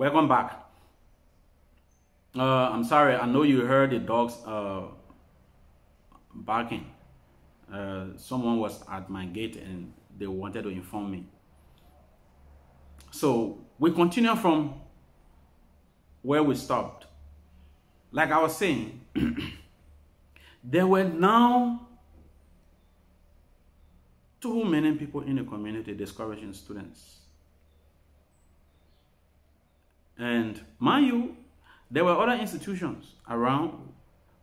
Welcome back. I'm sorry, I know you heard the dogs barking. Someone was at my gate and they wanted to inform me. So we continue from where we stopped. Like I was saying, there were now too many people in the community discouraging students. And mind you, there were other institutions around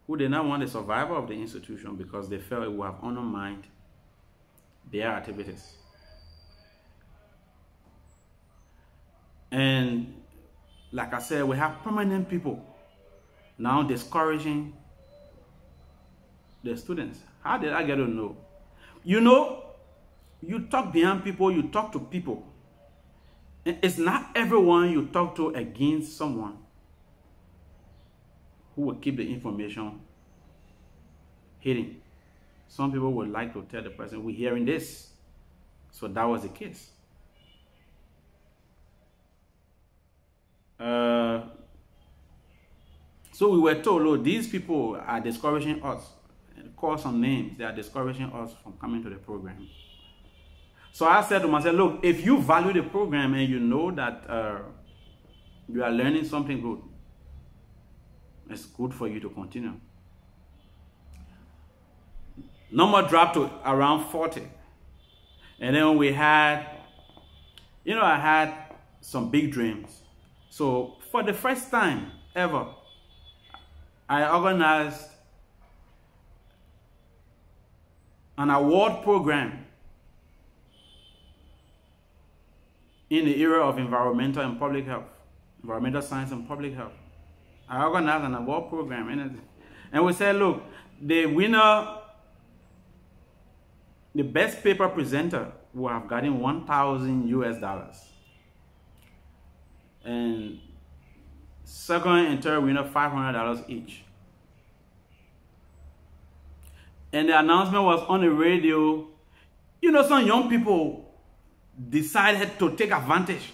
who did not want the survival of the institution because they felt it would have undermined their activities. And like I said, we have prominent people now discouraging the students. How did I get to know? You know, you talk behind people, you talk to people. It's not everyone you talk to against someone who will keep the information hidden. Some people would like to tell the person, we're hearing this. So that was the case. So we were told, look, these people are discouraging us. Call some names. They are discouraging us from coming to the program. So I said to myself, look, if you value the program and you know that you are learning something good, it's good for you to continue. Number dropped to around 40. And then we had, you know, I had some big dreams. So for the first time ever, I organized an award program in the area of environmental and public health, environmental science and public health. I organized an award program and we said, look, the winner, the best paper presenter will have gotten $1,000 US. And second and third winner, $500 each. And the announcement was on the radio. You know, some young people decided to take advantage,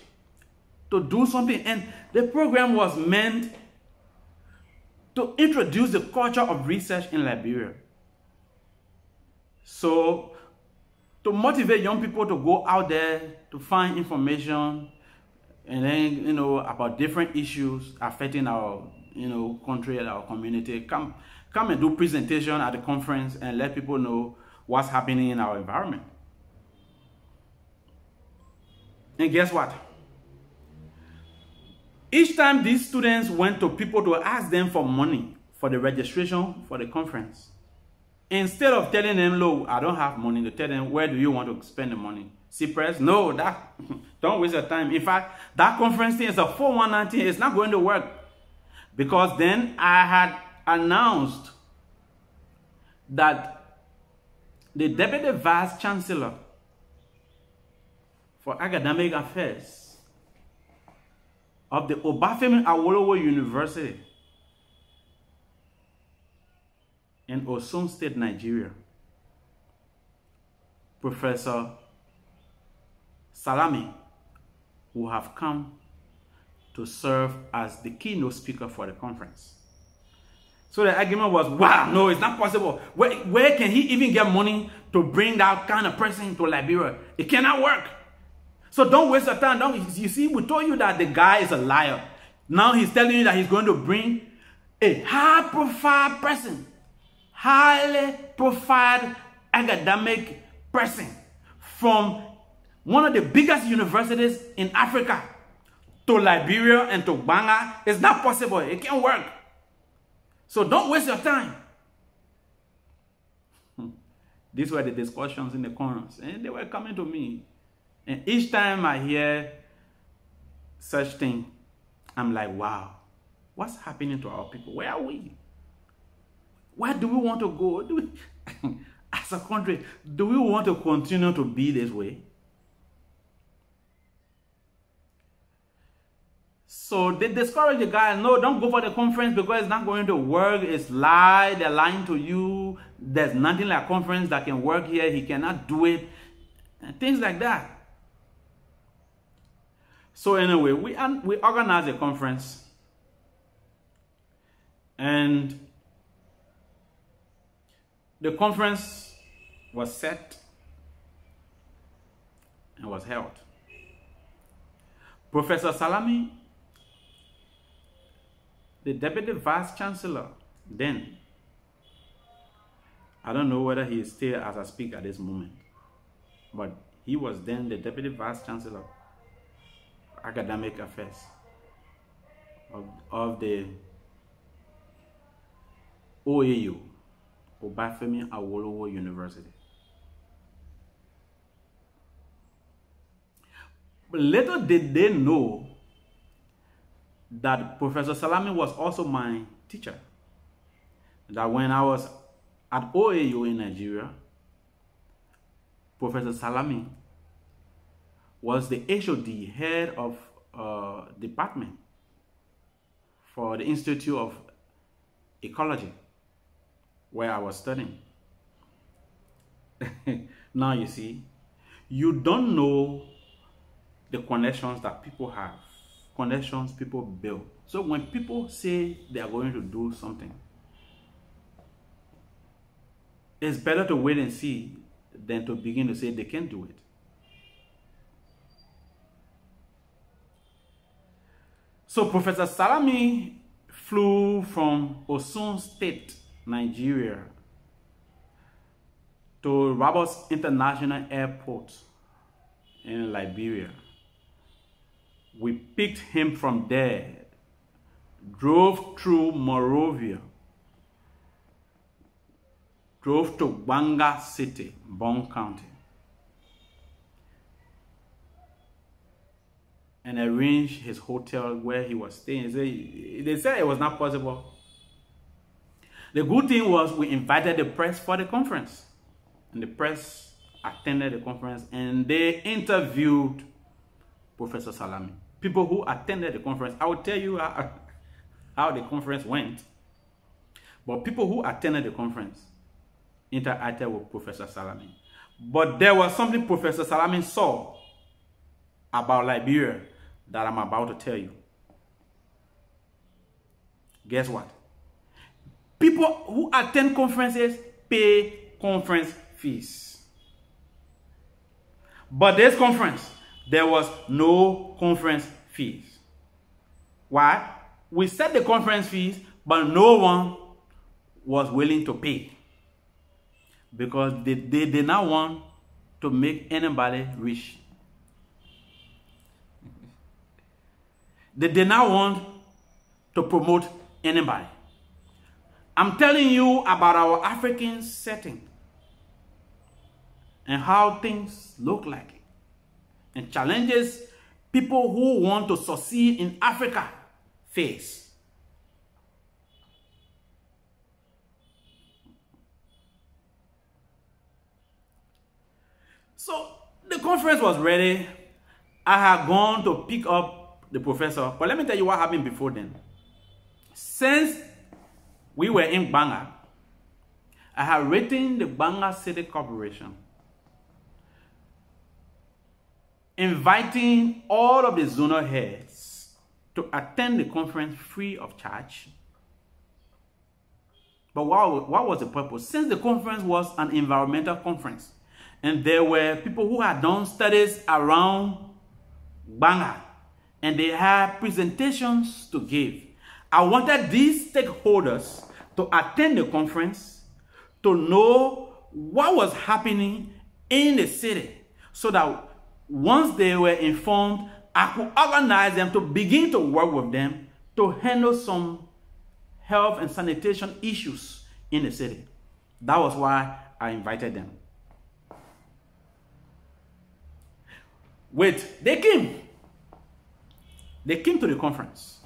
to do something. And the program was meant to introduce the culture of research in Liberia. So, to motivate young people to go out there to find information and then, you know, about different issues affecting our, you know, country and our community. Come and do presentation at the conference and let people know what's happening in our environment. And guess what? Each time these students went to people to ask them for money for the registration for the conference, instead of telling them, look, I don't have money, to tell them, where do you want to spend the money? CEPRES? No, that don't waste your time. In fact, that conference thing is a 419. It's not going to work. Because then I had announced that the Deputy Vice Chancellor for Academic Affairs of the Obafemi Awolowo University in Osun State, Nigeria, Professor Salami, who have come to serve as the keynote speaker for the conference. So the argument was, wow, no, it's not possible. Where can he even get money to bring that kind of person to Liberia? It cannot work. So don't waste your time. You see, we told you that the guy is a liar. Now he's telling you that he's going to bring a high-profile person, highly profiled academic person from one of the biggest universities in Africa to Liberia and to Banga. It's not possible. It can't work. So don't waste your time. These were the discussions in the corners, and they were coming to me. And each time I hear such thing, I'm like, wow, what's happening to our people? Where are we? Where do we want to go? As a country, do we want to continue to be this way? So they discourage the guy, no, don't go for the conference because it's not going to work. It's lie. They're lying to you. There's nothing like a conference that can work here. He cannot do it. And things like that. So anyway, we organized a conference, and the conference was set and was held. Professor Salami, the Deputy Vice Chancellor then, I don't know whether he is still as a speaker at this moment, but he was then the Deputy Vice Chancellor of Academic Affairs of the OAU, Obafemi Awolowo University. But little did they know that Professor Salami was also my teacher. That when I was at OAU in Nigeria, Professor Salami was the HOD, head of department for the Institute of Ecology, where I was studying. Now you see, you don't know the connections that people have, connections people build. So when people say they are going to do something, it's better to wait and see than to begin to say they can't do it. So Professor Salami flew from Osun State, Nigeria, to Roberts International Airport in Liberia. We picked him from there, drove through Monrovia, drove to Banga City, Bong County, and arranged his hotel where he was staying. They said it was not possible. The good thing was we invited the press for the conference, and the press attended the conference, and they interviewed Professor Salami. People who attended the conference, I will tell you how the conference went, but people who attended the conference interacted with Professor Salami. But there was something Professor Salami saw about Liberia that I'm about to tell you. Guess what? People who attend conferences pay conference fees. But this conference, there was no conference fees. Why? We set the conference fees, but no one was willing to pay, because they did not want to make anybody rich. They did not want to promote anybody. I'm telling you about our African setting and how things look like, and challenges people who want to succeed in Africa face. So the conference was ready. I had gone to pick up the professor, but let me tell you what happened before then. Since we were in Banga, I had written the Banga City Corporation inviting all of the zonal heads to attend the conference free of charge. But what was the purpose? Since the conference was an environmental conference, and there were people who had done studies around Banga, and they had presentations to give, I wanted these stakeholders to attend the conference to know what was happening in the city, so that once they were informed, I could organize them to begin to work with them to handle some health and sanitation issues in the city. That was why I invited them. Wait, they came. They came to the conference.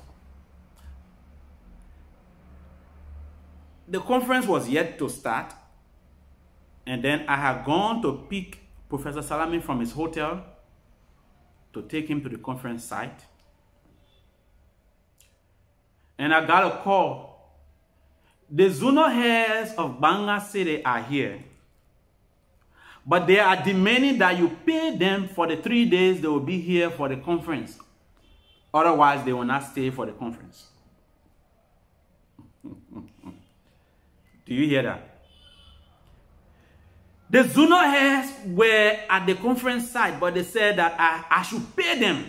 The conference was yet to start, and then I had gone to pick Professor Salami from his hotel to take him to the conference site. And I got a call. The zonal heads of Banga City are here, but they are demanding that you pay them for the 3 days they will be here for the conference Otherwise, they will not stay for the conference. Do you hear that? The zonal heads were at the conference site, but they said that I should pay them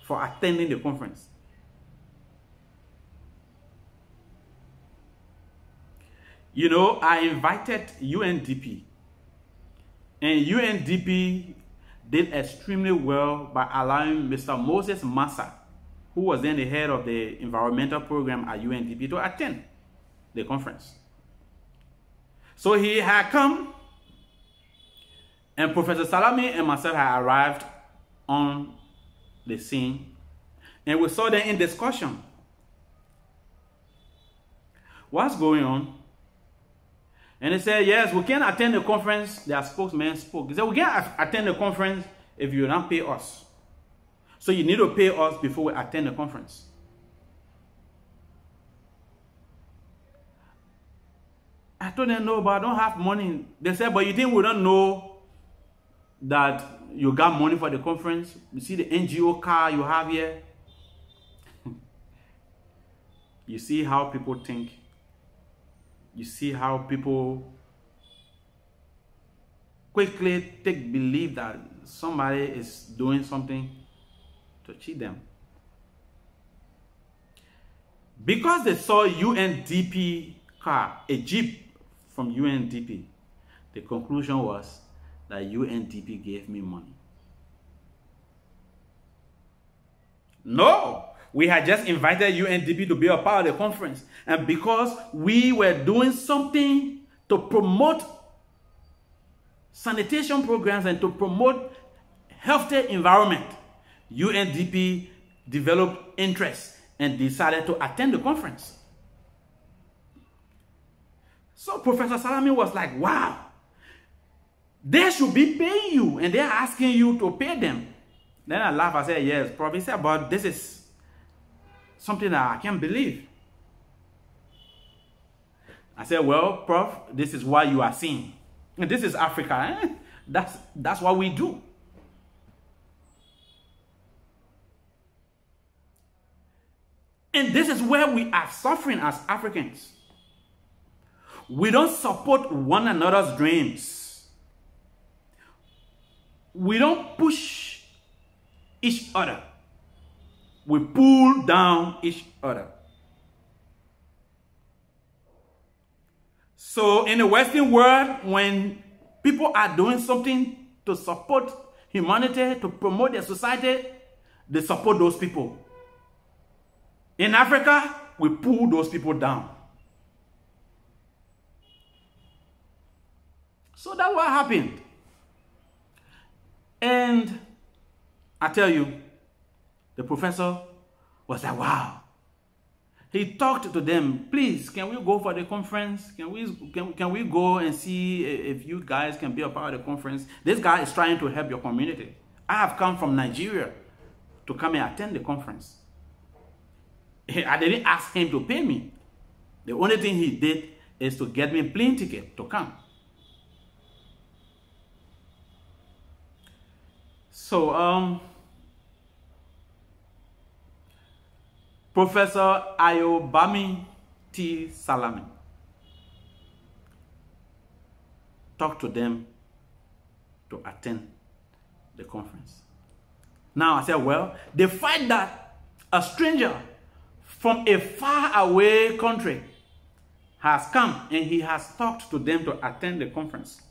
for attending the conference. You know, I invited UNDP, and UNDP did extremely well by allowing Mr. Moses Massa, who was then the head of the environmental program at UNDP, to attend the conference. So he had come, and Professor Salami and myself had arrived on the scene, and we saw them in discussion. What's going on? And they said, yes, we can attend the conference. Their spokesman spoke. He said, we can't attend the conference if you don't pay us. So you need to pay us before we attend the conference. I told them, no, but I don't have money. They said, but you think we don't know that you got money for the conference? You see the NGO car you have here? You see how people think. You see how people quickly believe that somebody is doing something to cheat them. Because they saw UNDP car, a Jeep from UNDP, the conclusion was that UNDP gave me money. No! We had just invited UNDP to be a part of the conference. And because we were doing something to promote sanitation programs and to promote healthy environment, UNDP developed interest and decided to attend the conference. So Professor Salami was like, wow, they should be paying you and they're asking you to pay them. Then I laughed. I said, yes, Prof. He said, but this is something that I can't believe. I said, well, Prof, this is what you are seeing. And this is Africa. Eh? That's what we do. And this is where we are suffering as Africans. We don't support one another's dreams. We don't push each other. We pull down each other. So in the Western world, when people are doing something to support humanity, to promote their society, they support those people. In Africa, we pull those people down. So that's what happened. And I tell you, the professor was like, wow. He talked to them, please, can we go for the conference? Can we go and see if you guys can be a part of the conference? This guy is trying to help your community. I have come from Nigeria to come and attend the conference. I didn't ask him to pay me. The only thing he did is to get me a plane ticket to come. So, Professor Ayobami T. Salami talked to them to attend the conference. Now I said, well, the fact that a stranger from a far away country has come and he has talked to them to attend the conference,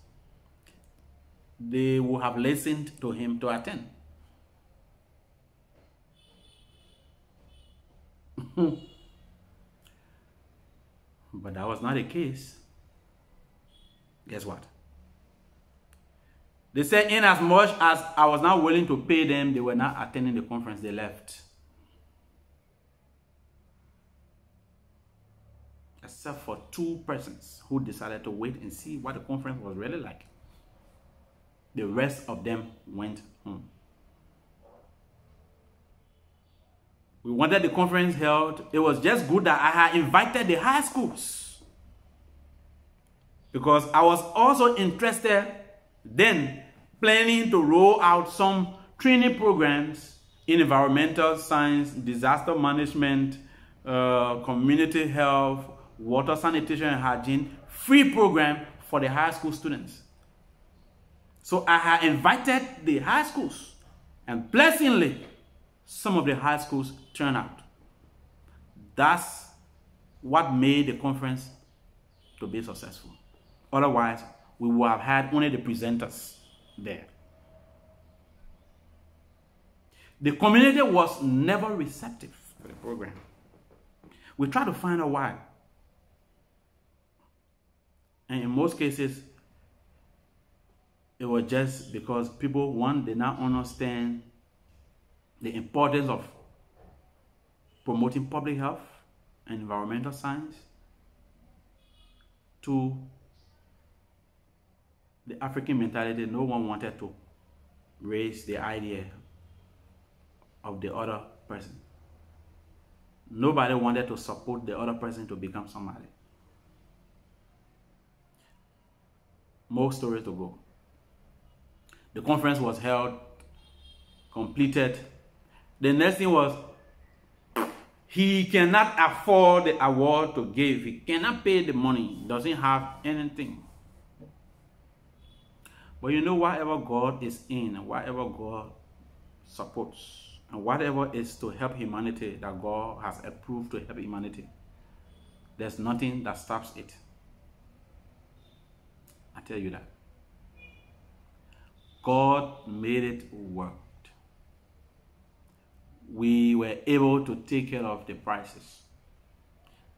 they will have listened to him to attend. But that was not the case. Guess what? They said in as much as I was not willing to pay them, they were not attending the conference, they left. Except for 2 persons who decided to wait and see what the conference was really like. The rest of them went home. We wanted the conference held. It was just good that I had invited the high schools, because I was also interested then planning to roll out some training programs in environmental science, disaster management, community health, water, sanitation, and hygiene, free program for the high school students. So I had invited the high schools, and blessingly, some of the high schools turned out. That's what made the conference to be successful. Otherwise, we would have had only the presenters there. The community was never receptive to the program. We tried to find out why. And in most cases, it was just because people, one, did not understand the importance of promoting public health and environmental science. Two, the African mentality, no one wanted to raise the idea of the other person. Nobody wanted to support the other person to become somebody. More stories to go. The conference was held, completed. The next thing was, he cannot afford the award to give. He cannot pay the money. Doesn't have anything. But you know, whatever God is in, and whatever God supports, and whatever is to help humanity that God has approved to help humanity, there's nothing that stops it. I tell you that. God made it work. We were able to take care of the prices.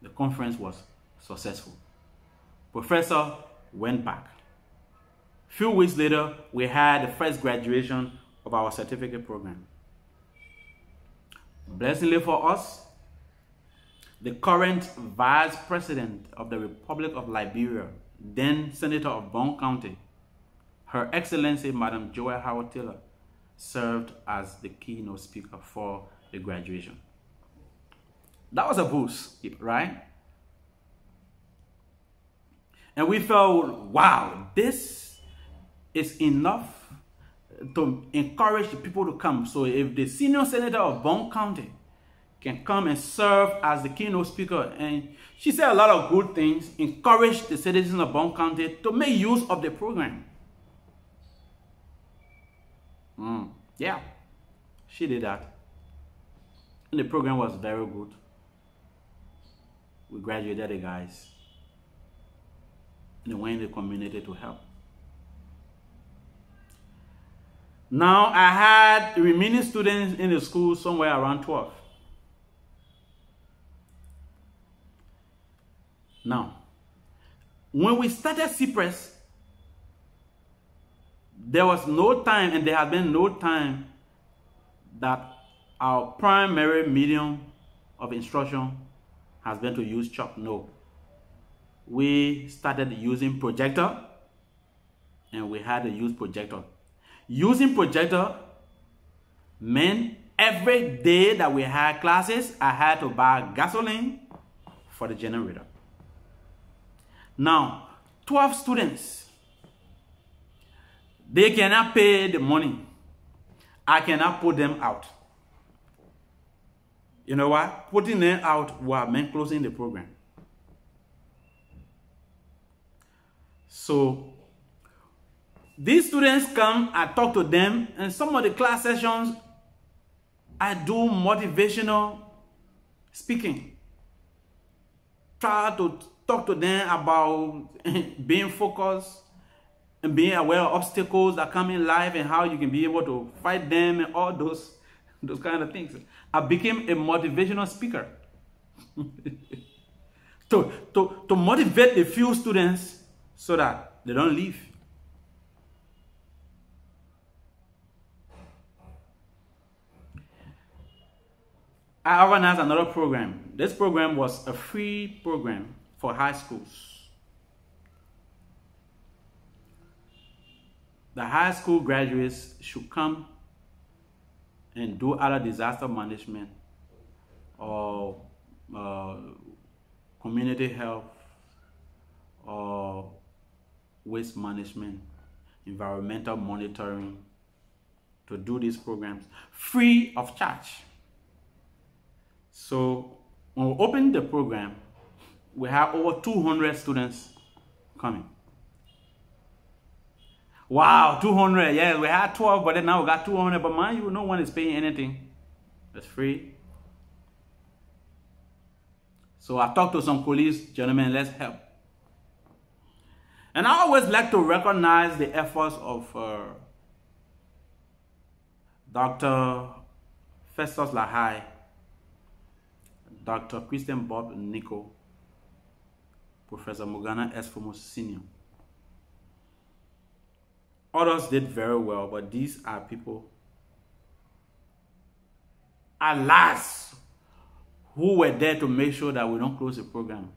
The conference was successful. Professor went back. A few weeks later, we had the first graduation of our certificate program. Blessingly for us, the current Vice President of the Republic of Liberia, then Senator of Bond County, Her Excellency Madam Joy Howard Taylor, served as the keynote speaker for the graduation. That was a boost, right? And we felt, wow, this is enough to encourage the people to come. So if the senior senator of Bond County can come and serve as the keynote speaker, and she said a lot of good things, encourage the citizens of Bond County to make use of the program. Yeah, she did that. And the program was very good. We graduated the guys. And they went in the community to help. Now, I had remaining students in the school somewhere around 12. Now, when we started CEPRES, there was no time, and there had been no time, that our primary medium of instruction has been to use chalk. No. We started using projector, and we had to use projector. Using projector meant every day that we had classes, I had to buy gasoline for the generator. Now, 12 students, they cannot pay the money. I cannot put them out. You know what? Putting them out will have meant closing the program. So, these students come, I talk to them, and some of the class sessions, I do motivational speaking. Try to talk to them about being focused and being aware of obstacles that come in life and how you can be able to fight them and all those kind of things. I became a motivational speaker to motivate a few students so that they don't leave. I organized another program. This program was a free program for high schools. The high school graduates should come and do other disaster management or community health or waste management, environmental monitoring, to do these programs free of charge. So when we opened the program, we have over 200 students coming. Wow, 200. Yeah, we had 12, but then now we got 200. But mind you, no one is paying anything. It's free. So I talked to some colleagues, gentlemen, let's help. And I always like to recognize the efforts of Dr. Festus Lahai, Dr. Christian Bob Nico, Professor Morgana S. Fomos Sr. Others did very well, but these are people, alas, who were there to make sure that we don't close the program.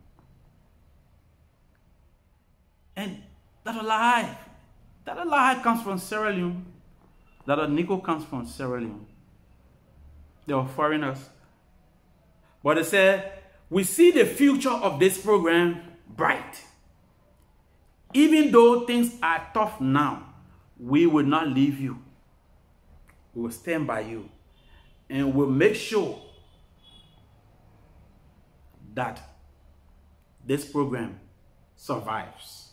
And Dr. Lahai comes from Sierra Leone. Dr. Nico comes from Sierra Leone. They were foreigners. But they said, we see the future of this program bright. Even though things are tough now, we will not leave you. We will stand by you. And we'll make sure that this program survives.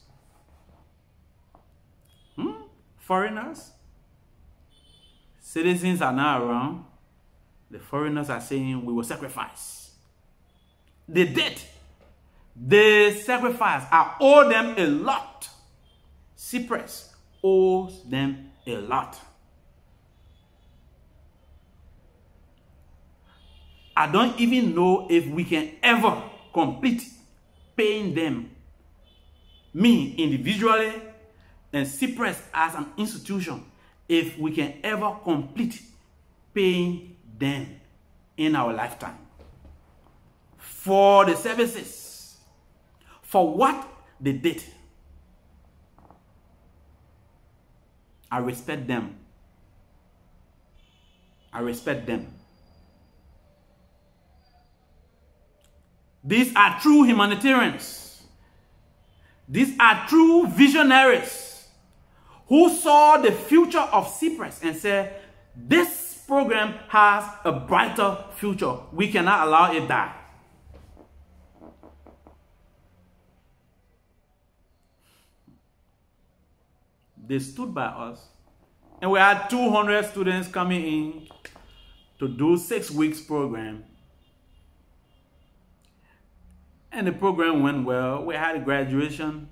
Foreigners? Citizens are now around. The foreigners are saying we will sacrifice. They did. They sacrificed. I owe them a lot. CEPRES owes them a lot. I don't even know if we can ever complete paying them, me individually and CEPRES as an institution, if we can ever complete paying them in our lifetime for the services, for what they did. I respect them. I respect them. These are true humanitarians. These are true visionaries who saw the future of CEPRES and said, this program has a brighter future. We cannot allow it die. They stood by us. And we had 200 students coming in to do 6 weeks program. And the program went well. We had a graduation.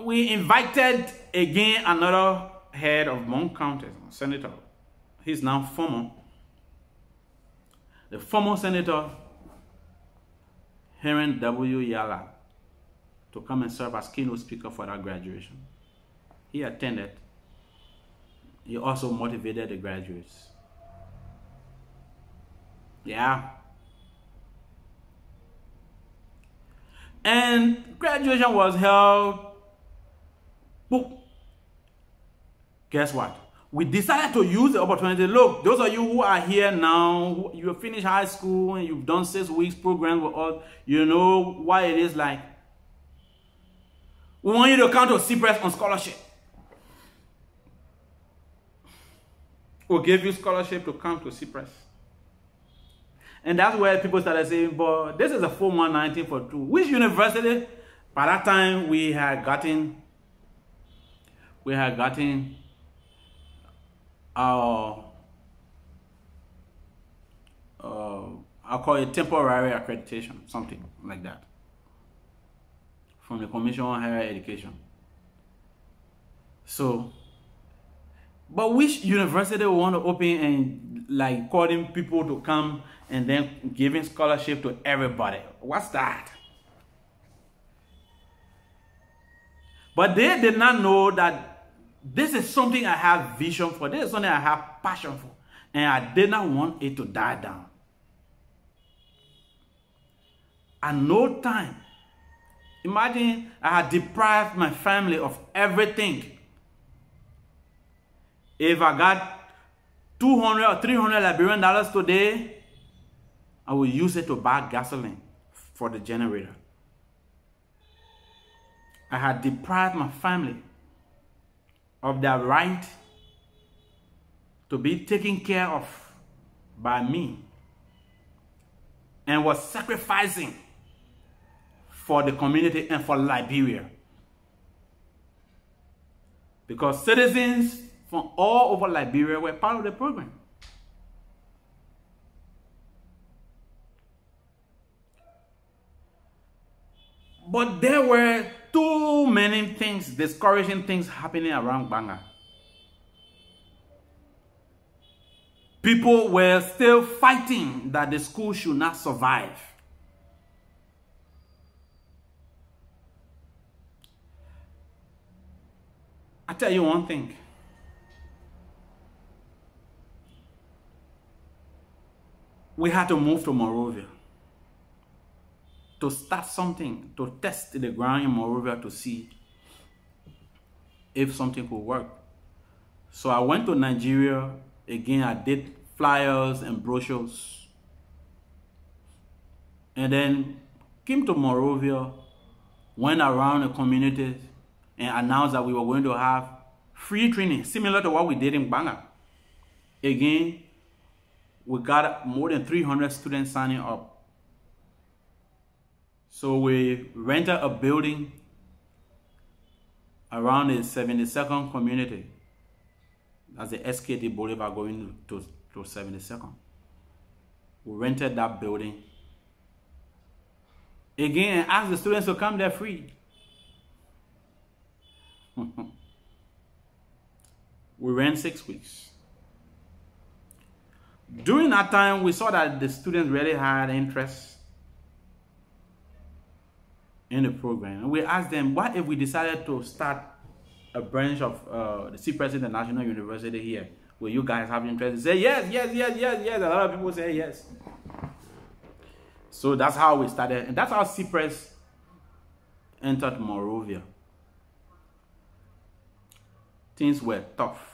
We invited again another head of Mon County, senator. He's now former. The former senator, Heron W. Yala, to come and serve as keynote speaker for that graduation. He attended. He also motivated the graduates. Yeah. And graduation was held. Boop. Guess what? We decided to use the opportunity. Look, those of you who are here now, you have finished high school and you've done 6 weeks program with us, you know what it is like. We want you to come to CEPRES on scholarship. We'll give you scholarship to come to CEPRES. And that's where people started saying, but this is a 419 for 2. Which university? By that time, we had gotten our, I'll call it temporary accreditation, something like that, from the Commission on Higher Education. So, but which university we want to open and like calling people to come and then giving scholarship to everybody? What's that? But they did not know that this is something I have vision for. This is something I have passion for. And I did not want it to die down. At no time. Imagine I had deprived my family of everything. If I got $200 or $300 Liberian dollars today, I will use it to buy gasoline for the generator. I had deprived my family of their right to be taken care of by me and was sacrificing for the community and for Liberia. Because citizens from all over Liberia were part of the program. But there were too many things, discouraging things happening around Banga. People were still fighting that the school should not survive. I tell you one thing. We had to move to Monrovia to start something, to test the ground in Monrovia to see if something could work. So I went to Nigeria. Again, I did flyers and brochures. And then came to Monrovia, went around the communities and announced that we were going to have free training, similar to what we did in Banga. Again, we got more than 300 students signing up. So we rented a building around the 72nd community. That's the SKT Boulevard going to 72nd. We rented that building. Again, and asked the students to come there free. We ran 6 weeks. During that time, we saw that the students really had interest in the program. And we asked them, what if we decided to start a branch of the CEPRES International University here? Will you guys have interest? They say, yes, yes, yes, yes, yes. A lot of people say yes. So that's how we started. And that's how CEPRES entered Monrovia. Things were tough.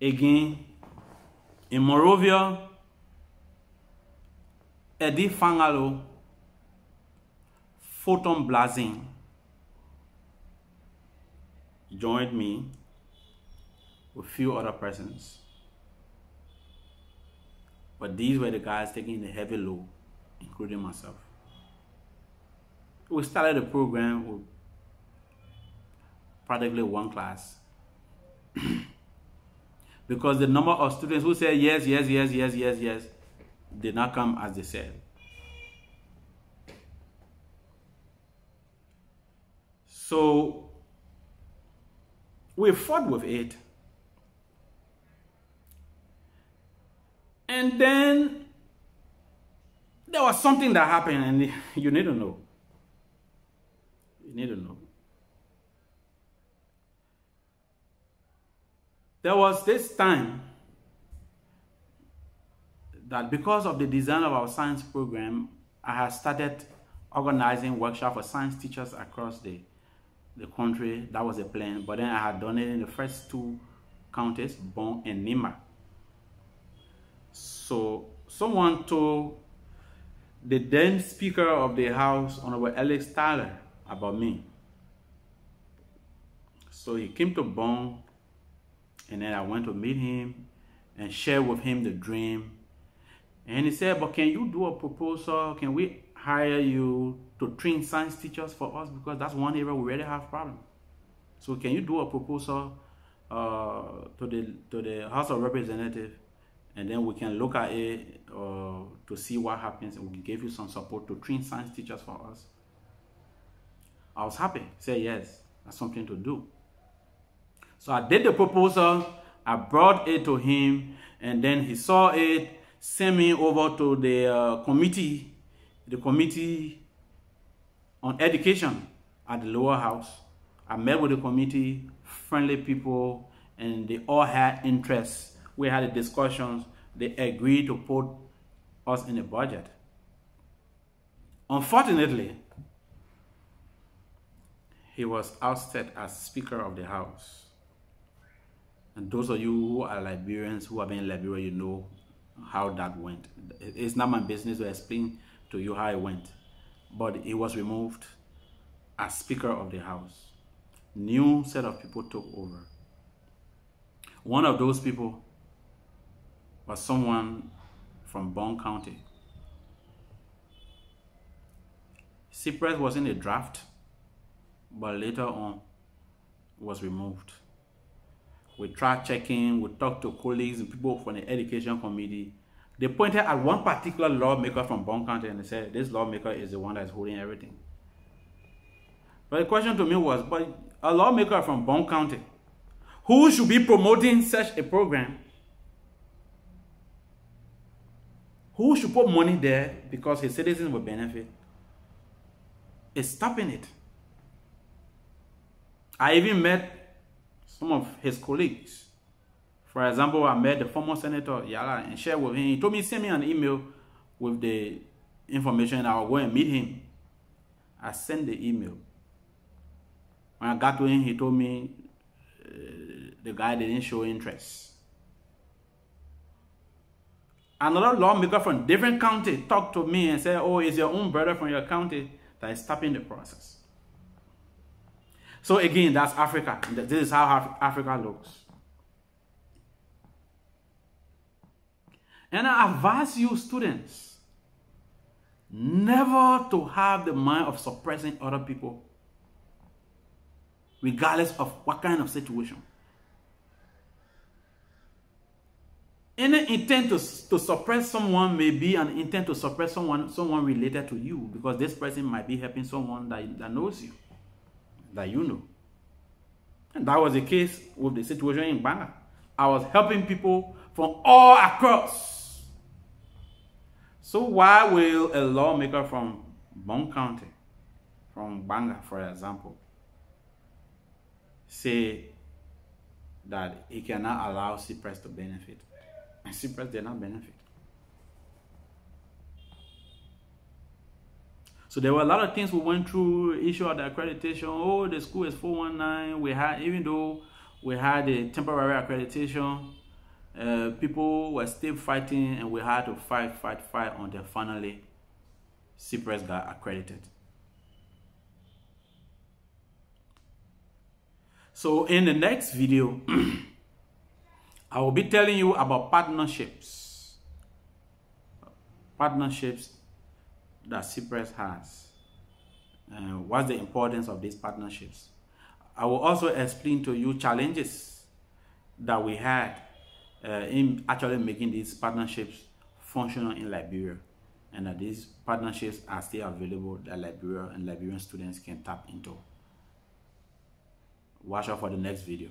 Again, in Monrovia, Eddie Fangalo, Photon Blazing, joined me with a few other persons. But these were the guys taking the heavy load, including myself. We started the program with practically one class. Because the number of students who said yes, yes, yes, yes, yes, yes, did not come as they said. So we fought with it. And then there was something that happened, and you need to know. You need to know. There was this time that because of the design of our science program, I had started organizing workshops for science teachers across the country. That was the plan. But then I had done it in the first 2 counties, Bon and Nima. So someone told the then Speaker of the House, Honorable Alex Tyler, about me. So he came to Bon, and then I went to meet him and share with him the dream. And he said, but can you do a proposal? Can we hire you to train science teachers for us? Because that's one area we really have problems. So can you do a proposal to the House of Representatives, and then we can look at it to see what happens, and we can give you some support to train science teachers for us. I was happy. Say yes, that's something to do. So I did the proposal, I brought it to him, and then he saw it, sent me over to the committee on education at the lower house. I met with the committee, friendly people, and they all had interest. We had the discussions. They agreed to put us in the budget. Unfortunately, he was ousted as Speaker of the House. And those of you who are Liberians, who have been in Liberia, you know how that went. It's not my business to explain to you how it went. but he was removed as Speaker of the House. New set of people took over. One of those people was someone from Bond County. CEPRES was in a draft, but later on was removed. We tried checking, we talked to colleagues and people from the education committee. They pointed at one particular lawmaker from Bond County and they said, this lawmaker is the one that's holding everything. But the question to me was, but a lawmaker from Bond County, who should be promoting such a program, who should put money there because his citizens will benefit, is stopping it. I even met some of his colleagues. For example, I met the former Senator Yala and shared with him. He told me, send me an email with the information. I will go and meet him. I sent the email. When I got to him, he told me the guy didn't show interest. Another lawmaker from different county talked to me and said, oh, it's your own brother from your county that is stopping the process. So again, that's Africa. This is how Africa looks. And I advise you, students, never to have the mind of suppressing other people, regardless of what kind of situation. Any intent to suppress someone may be an intent to suppress someone related to you, because this person might be helping someone that knows you, that you know. And that was the case with the situation in Banga. I was helping people from all across. So why will a lawmaker from Bond County, from Banga, for example, say that he cannot allow CEPRES to benefit? And CEPRES did not benefit. So there were a lot of things we went through, issue of the accreditation. Oh, the school is 419. We had, even though we had a temporary accreditation, people were still fighting, and we had to fight until finally CEPRES got accredited. So in the next video, I will be telling you about partnerships that CEPRES has, and what's the importance of these partnerships. I will also explain to you challenges that we had in actually making these partnerships functional in Liberia, and that these partnerships are still available that Liberia and Liberian students can tap into. Watch out for the next video.